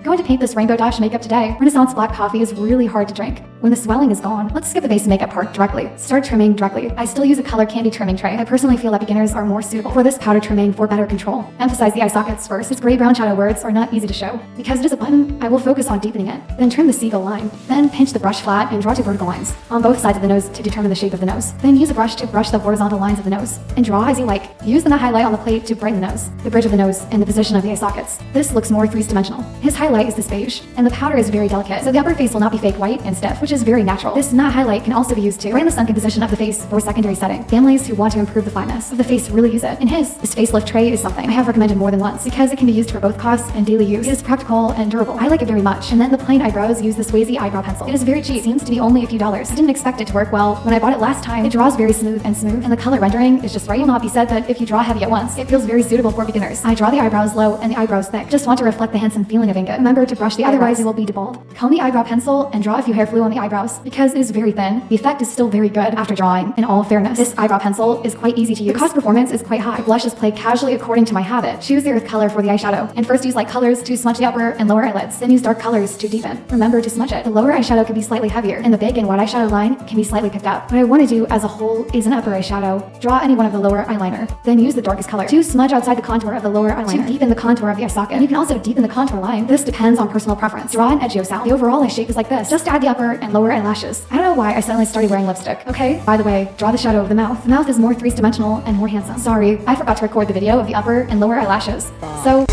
Going to paint this rainbow dash makeup today. Renaissance black coffee is really hard to drink. When the swelling is gone, let's skip the base makeup part directly. Start trimming directly. I still use a color candy trimming tray. I personally feel that beginners are more suitable for this powder trimming for better control. Emphasize the eye sockets first. Its gray-brown shadow words are not easy to show. Because it is a button, I will focus on deepening it. Then trim the seagull line. Then pinch the brush flat and draw two vertical lines on both sides of the nose to determine the shape of the nose. Then use a brush to brush the horizontal lines of the nose and draw as you like. Use the matte highlight on the plate to brighten the nose, the bridge of the nose, and the position of the eye sockets. This looks more three-dimensional. His highlight is this beige, and the powder is very delicate, so the upper face will not be fake white and stiff, which is very natural. This matte highlight can also be used to brighten the sunken position of the face for secondary setting. Families who want to improve the flatness of the face really use it. In this facelift tray is something I have recommended more than once because it can be used for both cost and daily use. It is practical and durable. I like it very much. And then the plain eyebrows use this Wazy eyebrow pencil. It is very cheap. It seems to be only a few dollars. I didn't expect it to work well. When I bought it last time, it draws very smooth, and the color rendering is just right. It will not be said that if you draw heavy at once, it feels very suitable for beginners. I draw the eyebrows low and the eyebrows thick. Just want to reflect the handsome feeling of ingot. Remember to brush the otherwise it will be debald. Comb the eyebrow pencil and draw a few hair flew on the eyebrows. Because it is very thin, the effect is still very good after drawing. In all fairness, this eyebrow pencil is quite easy to use. The cost performance is quite high. Blushes play casually according to my habit. Choose the earth color for the eyeshadow, and first use light colors to smudge the upper and lower eyelids. Then use dark colors to deepen. Remember to smudge it. The lower eyeshadow can be slightly heavier, and the big and wide eyeshadow line can be slightly picked up. What I want to do as a whole is an upper eyeshadow. Draw any one of the lower eyeliner. Then use the darkest color to smudge outside the contour of the lower eyeliner to deepen the contour of the eye socket. And you can also deepen the contour line. This depends on personal preference. Draw an edgio style. The overall eye shape is like this. Just add the upper and lower eyelashes. I don't know why I suddenly started wearing lipstick. Okay, by the way, draw the shadow of the mouth. The mouth is more three-dimensional and more handsome. Sorry, I forgot to record the video of the upper and lower eyelashes. So